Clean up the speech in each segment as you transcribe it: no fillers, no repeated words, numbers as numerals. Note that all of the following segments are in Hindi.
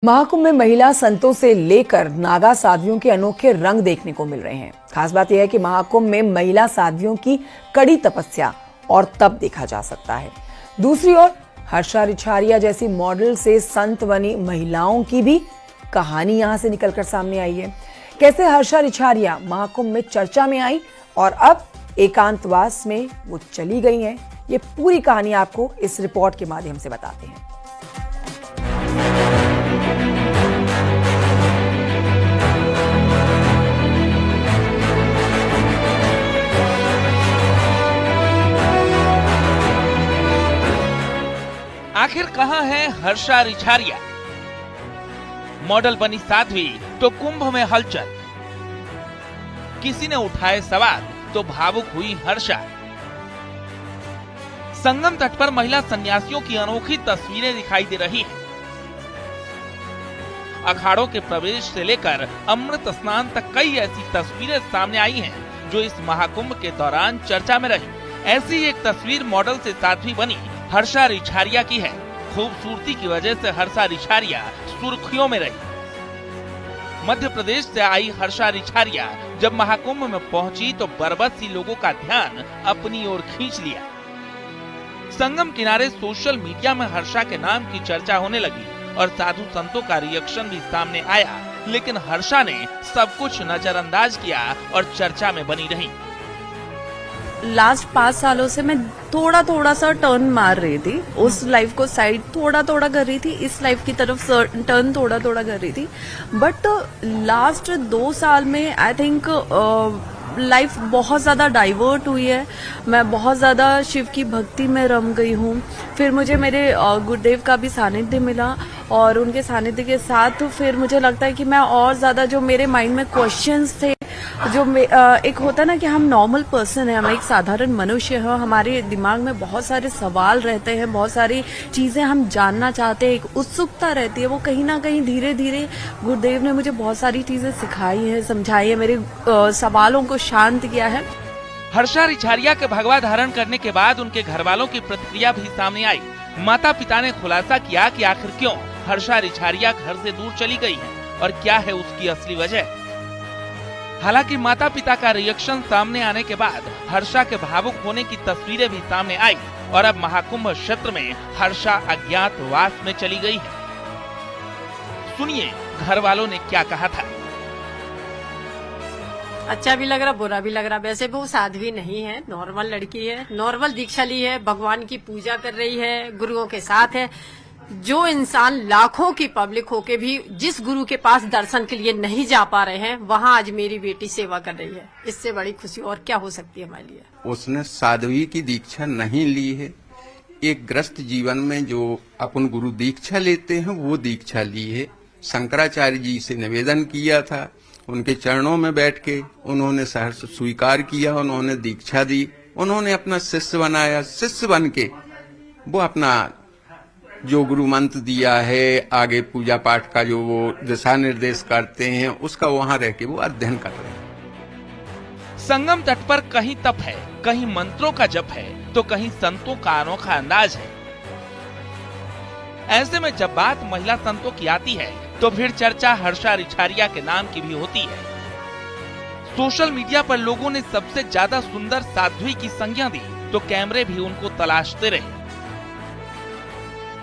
महाकुंभ में महिला संतों से लेकर नागा साध्वियों के अनोखे रंग देखने को मिल रहे हैं। खास बात यह है कि महाकुंभ में महिला साध्वियों की कड़ी तपस्या और तप देखा जा सकता है। दूसरी ओर हर्षा रिछारिया जैसी मॉडल से संत बनी महिलाओं की भी कहानी यहां से निकलकर सामने आई है। कैसे हर्षा रिछारिया महाकुंभ में चर्चा में आई और अब एकांतवास में वो चली गई हैं, ये पूरी कहानी आपको इस रिपोर्ट के माध्यम से बताते हैं। आखिर कहां है हर्षा रिछारिया? मॉडल बनी साध्वी तो कुंभ में हलचल। किसी ने उठाए सवाल तो भावुक हुई हर्षा। संगम तट पर महिला सन्यासियों की अनोखी तस्वीरें दिखाई दे रही हैं। अखाड़ों के प्रवेश से लेकर अमृत स्नान तक कई ऐसी तस्वीरें सामने आई हैं जो इस महाकुंभ के दौरान चर्चा में रही। ऐसी एक तस्वीर मॉडल से साध्वी बनी हर्षा रिछारिया की है। खूबसूरती की वजह से हर्षा रिछारिया सुर्खियों में रही। मध्य प्रदेश से आई हर्षा रिछारिया जब महाकुंभ में पहुंची तो बरबस लोगों का ध्यान अपनी ओर खींच लिया। संगम किनारे सोशल मीडिया में हर्षा के नाम की चर्चा होने लगी और साधु संतों का रिएक्शन भी सामने आया, लेकिन हर्षा ने सब कुछ नजरअंदाज किया और चर्चा में बनी रही। लास्ट 5 सालों से मैं थोड़ा सा टर्न मार रही थी, उस लाइफ को साइड थोड़ा कर रही थी, इस लाइफ की तरफ टर्न थोड़ा कर रही थी। बट लास्ट 2 साल में आई थिंक लाइफ बहुत ज्यादा डाइवर्ट हुई है। मैं बहुत ज्यादा शिव की भक्ति में रम गई हूँ। फिर मुझे मेरे गुरुदेव का भी सानिध्य मिला और उनके सानिध्य के साथ फिर मुझे लगता है कि मैं और ज्यादा जो मेरे माइंड में क्वेश्चंस थे, जो एक होता ना कि हम नॉर्मल पर्सन है, हम एक साधारण मनुष्य है, हमारे दिमाग में बहुत सारे सवाल रहते हैं, बहुत सारी चीजें हम जानना चाहते हैं, एक उत्सुकता रहती है। वो कहीं ना कहीं धीरे धीरे गुरुदेव ने मुझे बहुत सारी चीजें सिखाई है, समझाई है, मेरे सवालों को शांत किया है। हर्षा रिछारिया के भगवा धारण करने के बाद उनके घर वालों की प्रतिक्रिया भी सामने आई। माता पिता ने खुलासा किया कि आखिर क्यों हर्षा रिछारिया घर से दूर चली गई है और क्या है उसकी असली वजह। हालांकि माता पिता का रिएक्शन सामने आने के बाद हर्षा के भावुक होने की तस्वीरें भी सामने आई और अब महाकुंभ क्षेत्र में हर्षा अज्ञातवास में चली गई है। सुनिए घर वालों ने क्या कहा था। अच्छा भी लग रहा, बुरा भी लग रहा। वैसे वो साध्वी नहीं है, नॉर्मल लड़की है, नॉर्मल दीक्षा ली है, भगवान की पूजा कर रही है, गुरुओं के साथ है। जो इंसान लाखों की पब्लिक होके भी जिस गुरु के पास दर्शन के लिए नहीं जा पा रहे हैं, वहाँ आज मेरी बेटी सेवा कर रही है। इससे बड़ी खुशी और क्या हो सकती है हमारे लिए। उसने साध्वी की दीक्षा नहीं ली है, एक ग्रस्त जीवन में जो अपन गुरु दीक्षा लेते हैं वो दीक्षा ली है। शंकराचार्य जी से निवेदन किया था, उनके चरणों में बैठ के उन्होंने सहर्ष स्वीकार किया, उन्होंने दीक्षा दी, उन्होंने अपना शिष्य बनाया। शिष्य बन के वो अपना जो गुरु मंत्र दिया है, आगे पूजा पाठ का जो वो दिशा निर्देश करते हैं, उसका वहां रह के वो अध्ययन कर रहे हैं। संगम तट पर कहीं तप है, कहीं मंत्रों का जप है, तो कहीं संतों का अनोखा अंदाज है। ऐसे में जब बात महिला संतों की आती है तो फिर चर्चा हर्षा रिछारिया के नाम की भी होती है। सोशल मीडिया पर लोगों ने सबसे ज्यादा सुंदर साध्वी की संज्ञा दी तो कैमरे भी उनको तलाशते रहे।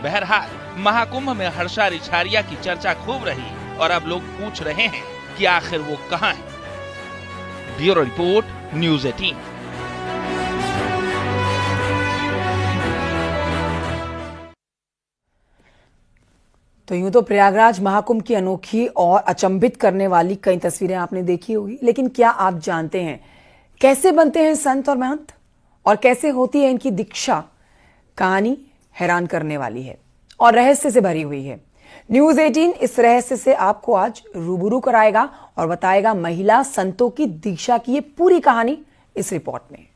बहरहाल महाकुंभ में हर्षा रिछारिया की चर्चा खूब रही और अब लोग पूछ रहे हैं कि आखिर वो कहां है। Bureau report, news 18। तो यूं तो प्रयागराज महाकुंभ की अनोखी और अचंभित करने वाली कई तस्वीरें आपने देखी होगी, लेकिन क्या आप जानते हैं कैसे बनते हैं संत और महंत और कैसे होती है इनकी दीक्षा? कहानी हैरान करने वाली है और रहस्य से भरी हुई है। न्यूज़ 18 इस रहस्य से आपको आज रूबरू कराएगा और बताएगा महिला संतों की दीक्षा की ये पूरी कहानी इस रिपोर्ट में।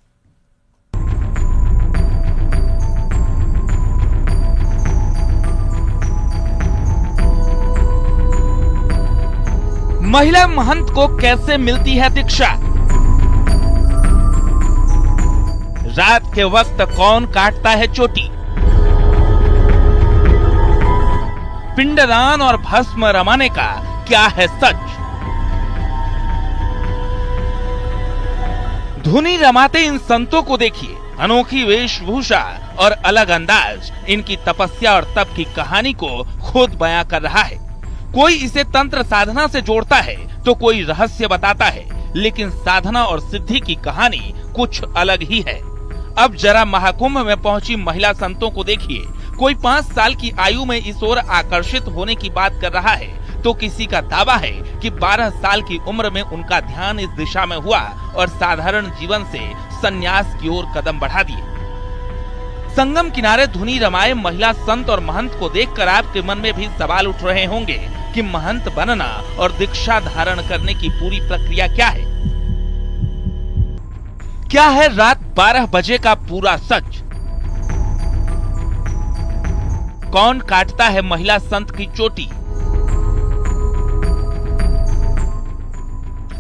महिला महंत को कैसे मिलती है दीक्षा? रात के वक्त कौन काटता है चोटी? पिंडदान और भस्म रमाने का क्या है सच? धुनी रमाते इन संतों को देखिए। अनोखी वेशभूषा और अलग अंदाज इनकी तपस्या और तप की कहानी को खुद बयां कर रहा है। कोई इसे तंत्र साधना से जोड़ता है तो कोई रहस्य बताता है, लेकिन साधना और सिद्धि की कहानी कुछ अलग ही है। अब जरा महाकुंभ में पहुंची महिला संतों को देखिए। कोई 5 साल की आयु में इस ओर आकर्षित होने की बात कर रहा है, तो किसी का दावा है कि 12 साल की उम्र में उनका ध्यान इस दिशा में हुआ और साधारण जीवन से संन्यास की ओर कदम बढ़ा दिए। संगम किनारे धुनी रमाए महिला संत और महंत को देखकर आपके मन में भी सवाल उठ रहे होंगे कि महंत बनना और दीक्षा धारण करने की पूरी प्रक्रिया क्या है? क्या है रात 12 बजे का पूरा सच? कौन काटता है महिला संत की चोटी?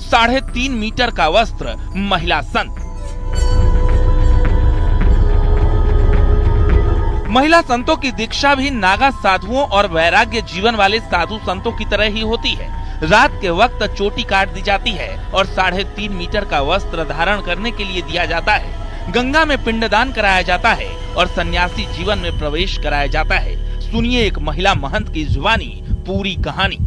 3.5 मीटर का वस्त्र महिला संत। महिला संतों की दीक्षा भी नागा साधुओं और वैराग्य जीवन वाले साधु संतों की तरह ही होती है। रात के वक्त चोटी काट दी जाती है और 3.5 मीटर का वस्त्र धारण करने के लिए दिया जाता है। गंगा में पिंडदान कराया जाता है और सन्यासी जीवन में प्रवेश कराया जाता है। सुनिए एक महिला महंत की जुबानी पूरी कहानी।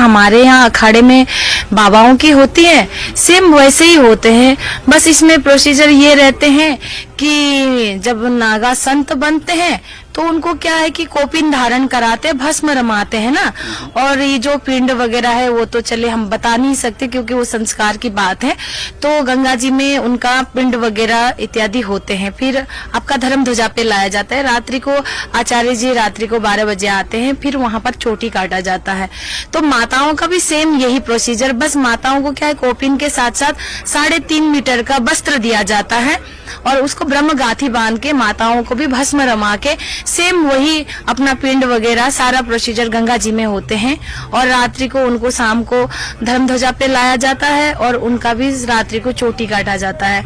हमारे यहाँ अखाड़े में बाबाओं की होती है, सेम वैसे ही होते हैं। बस इसमें प्रोसीजर ये रहते हैं कि जब नागा संत बनते हैं तो उनको क्या है कि कोपिन धारण कराते हैं, भस्म रमाते हैं ना। और ये जो पिंड वगैरह है वो तो चले हम बता नहीं सकते क्योंकि वो संस्कार की बात है। तो गंगा जी में उनका पिंड वगैरह इत्यादि होते हैं। फिर आपका धर्म ध्वजा पे लाया जाता है। रात्रि को आचार्य जी रात्रि को 12 बजे आते हैं, फिर वहाँ पर चोटी काटा जाता है। तो माताओं का भी सेम यही प्रोसीजर, बस माताओं को क्या है कोपिन के साथ साथ 3.5 मीटर का वस्त्र दिया जाता है और उसको ब्रह्म गाथी बांध के माताओं को भी भस्म रमा के सेम वही अपना पिंड वगैरह सारा प्रोसीजर गंगा जी में होते हैं। और रात्रि को उनको शाम को धर्म ध्वजा पे लाया जाता है और उनका भी रात्रि को चोटी काटा जाता है।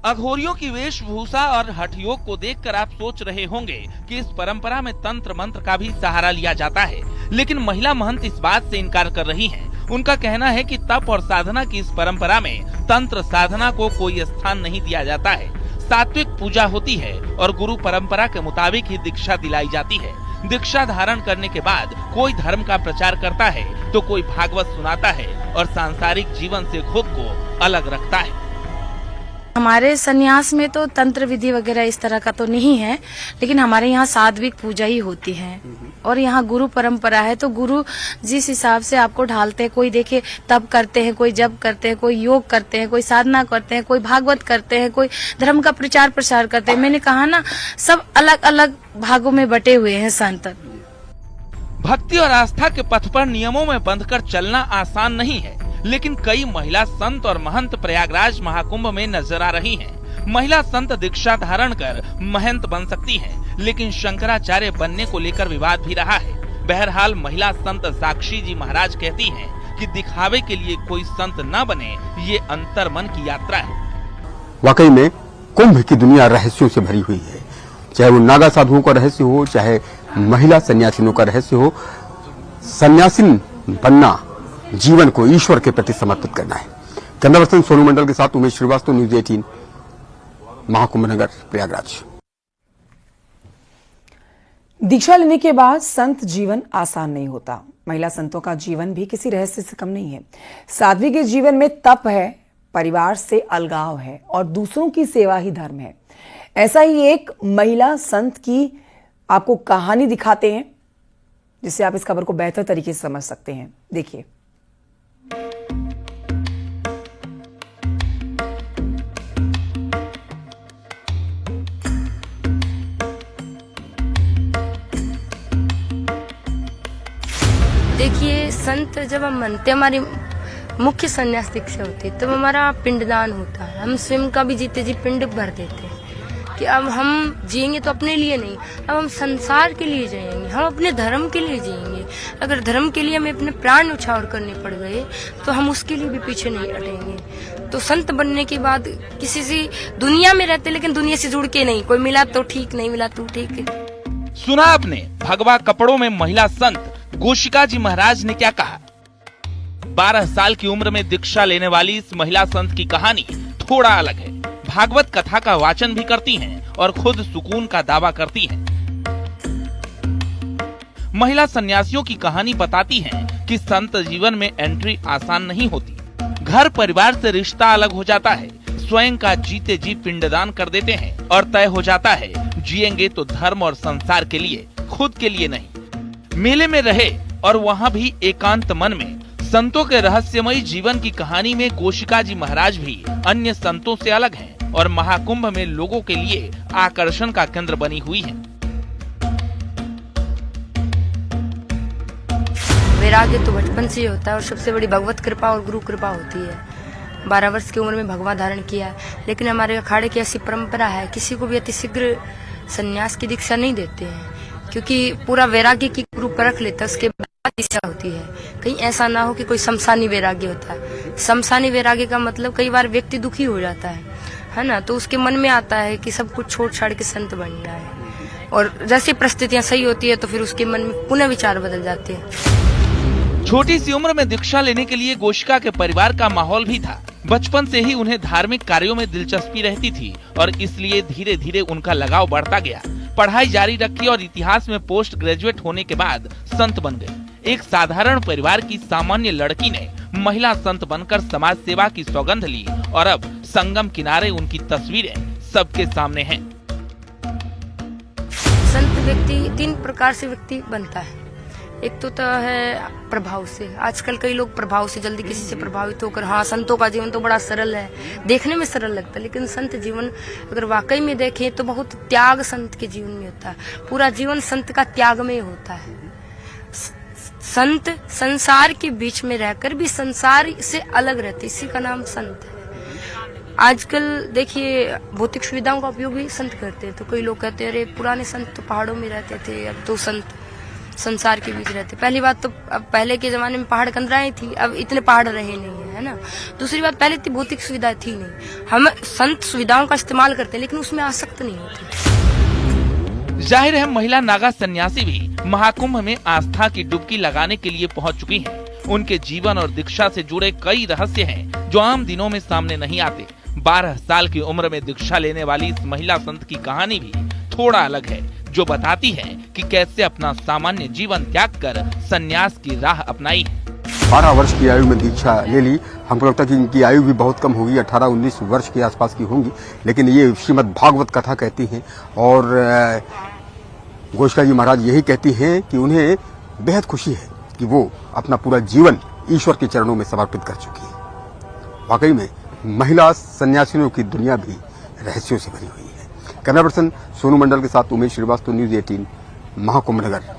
अघोरियों की वेशभूषा और हठ योग को देखकर आप सोच रहे होंगे कि इस परंपरा में तंत्र मंत्र का भी सहारा लिया जाता है, लेकिन महिला महंत इस बात से इनकार कर रही हैं। उनका कहना है कि तप और साधना की इस परंपरा में तंत्र साधना को कोई स्थान नहीं दिया जाता है। सात्विक पूजा होती है और गुरु परंपरा के मुताबिक ही दीक्षा दिलाई जाती है। दीक्षा धारण करने के बाद कोई धर्म का प्रचार करता है तो कोई भागवत सुनाता है और सांसारिक जीवन से खुद को अलग रखता है। हमारे सन्यास में तो तंत्र विधि वगैरह इस तरह का तो नहीं है, लेकिन हमारे यहाँ सात्विक पूजा ही होती है और यहाँ गुरु परंपरा है। तो गुरु जिस हिसाब से आपको ढालते हैं, कोई देखे तप करते हैं, कोई जप करते हैं, कोई योग करते हैं, कोई साधना करते हैं, कोई भागवत करते हैं, कोई धर्म का प्रचार प्रसार करते हैं। मैंने कहा ना, सब अलग अलग भागों में बटे हुए हैं संत। भक्ति और आस्था के पथ पर नियमों में बंधकर चलना आसान नहीं है, लेकिन कई महिला संत और महंत प्रयागराज महाकुंभ में नजर आ रही हैं। महिला संत दीक्षा धारण कर महंत बन सकती हैं, लेकिन शंकराचार्य बनने को लेकर विवाद भी रहा है। बहरहाल महिला संत साक्षी जी महाराज कहती हैं कि दिखावे के लिए कोई संत न बने, ये अंतर्मन की यात्रा है। वाकई में कुंभ की दुनिया रहस्यों से भरी हुई है, चाहे वो नागा साधुओं का रहस्य हो, चाहे महिला सन्यासिनों का रहस्य हो। सन्यासिन बनना जीवन को ईश्वर के प्रति समर्पित करना है। कैमरा पर्सन सोनू मंडल के साथ उमेश श्रीवास्तव, न्यूज 18, महाकुंभ नगर, प्रयागराज। दीक्षा लेने के बाद संत जीवन आसान नहीं होता। महिला संतों का जीवन भी किसी रहस्य से कम नहीं है। साध्वी के जीवन में तप है, परिवार से अलगाव है और दूसरों की सेवा ही धर्म है। ऐसा ही एक महिला संत की आपको कहानी दिखाते हैं, जिससे आप इस खबर को बेहतर तरीके से समझ सकते हैं। देखिए। देखिए, संत जब हम बनते, हमारी मुख्य संन्यास दीक्षा होती है, तब हमारा पिंडदान होता है। हम स्वयं का भी जीते जी पिंड भर देते हैं कि अब हम जिएंगे तो अपने लिए नहीं, अब हम संसार के लिए जिएंगे, हम अपने धर्म के लिए जिएंगे। अगर धर्म के लिए हमें अपने प्राण न्यौछावर करने पड़ गए तो हम उसके लिए भी पीछे नहीं हटेंगे। तो संत बनने के बाद किसी से दुनिया में रहते, लेकिन दुनिया से जुड़ के नहीं, कोई मिला तो ठीक, नहीं मिला तो ठीक है। सुना आपने भगवा कपड़ों में महिला संत गोशिका जी महाराज ने क्या कहा। 12 साल की उम्र में दीक्षा लेने वाली इस महिला संत की कहानी थोड़ा अलग है। भागवत कथा का वाचन भी करती हैं और खुद सुकून का दावा करती हैं। महिला सन्यासियों की कहानी बताती है कि संत जीवन में एंट्री आसान नहीं होती। घर परिवार से रिश्ता अलग हो जाता है, स्वयं का जीते जी पिंडदान कर देते हैं और तय हो जाता है जिएंगे तो धर्म और संसार के लिए, खुद के लिए नहीं। मेले में रहे और वहाँ भी एकांत मन में संतों के रहस्यमयी जीवन की कहानी में गोशिका जी महाराज भी अन्य संतों से अलग हैं और महाकुंभ में लोगों के लिए आकर्षण का केंद्र बनी हुई है। वैराग्य तो बचपन से ही होता है और सबसे बड़ी भगवत कृपा और गुरु कृपा होती है। 12 वर्ष की उम्र में भगवा धारण किया, लेकिन हमारे अखाड़े की ऐसी परंपरा है किसी को भी अतिशीघ्र संन्यास की दीक्षा नहीं देते हैं, क्योंकि पूरा वैराग्य की गुरु परख लेता है, उसके बाद दीक्षा होती है। कहीं ऐसा ना हो कि कोई शमशानी वैराग्य होता है। शमशानी वैराग्य का मतलब कई बार व्यक्ति दुखी हो जाता है ना, तो उसके मन में आता है कि सब कुछ छोड़ छाड़ के संत बनना है, और जैसी परिस्थितियां सही होती है तो फिर उसके मन में पुनः विचार बदल जाते हैं। छोटी सी उम्र में दीक्षा लेने के लिए गोशिका के परिवार का माहौल भी था। बचपन से ही उन्हें धार्मिक कार्यों में दिलचस्पी रहती थी और इसलिए धीरे धीरे उनका लगाव बढ़ता गया। पढ़ाई जारी रखी और इतिहास में पोस्ट ग्रेजुएट होने के बाद संत बन गए। एक साधारण परिवार की सामान्य लड़की ने महिला संत बनकर समाज सेवा की सौगंध ली और अब संगम किनारे उनकी तस्वीरें सबके सामने हैं। संत व्यक्ति 3 प्रकार से व्यक्ति बनता है। एक तो है प्रभाव से। आजकल कई लोग प्रभाव से जल्दी किसी से प्रभावित होकर, हाँ संतों का जीवन तो बड़ा सरल है, देखने में सरल लगता है, लेकिन संत जीवन अगर वाकई में देखें तो बहुत त्याग संत के जीवन में होता है। पूरा जीवन संत का त्याग में होता है। संत संसार के बीच में रहकर भी संसार से अलग रहते, इसी का नाम संत है। आजकल देखिए भौतिक सुविधाओं का उपयोग भी संत करते हैं, तो कई लोग कहते हैं अरे पुराने संत तो पहाड़ों में रहते थे, अब तो संत संसार के बीच रहते। पहली बात तो अब पहले के जमाने में पहाड़ कंदराएं थी, अब इतने पहाड़ रहे नहीं है ना। दूसरी बात, पहले इतनी भौतिक सुविधा थी नहीं। हम संत सुविधाओं का इस्तेमाल करते हैं लेकिन उसमें आसक्त नहीं होते। जाहिर है महिला नागा सन्यासी भी महाकुंभ में आस्था की डुबकी लगाने के लिए पहुंच चुकी हैं। उनके जीवन और दीक्षा से जुड़े कई रहस्य हैं जो आम दिनों में सामने नहीं आते। 12 साल की उम्र में दीक्षा लेने वाली इस महिला संत की कहानी भी थोड़ा अलग है, जो बताती है कि कैसे अपना सामान्य जीवन त्याग कर संन्यास की राह अपनाई है। 12 वर्ष की आयु में दीक्षा ले ली। हमको लगता है कि इनकी आयु भी बहुत कम होगी, 18-19 वर्ष के आसपास की होंगी, लेकिन ये श्रीमद् भागवत कथा कहती हैं और गोशिका जी महाराज यही कहती हैं कि उन्हें बेहद खुशी है कि वो अपना पूरा जीवन ईश्वर के चरणों में समर्पित कर चुकी है। वाकई में महिला सन्यासियों की दुनिया भी रहस्यों से भरी हुई है। कैमरा पर्सन सोनू मंडल के साथ उमेश श्रीवास्तव, न्यूज़ 18, महाकुंभ नगर।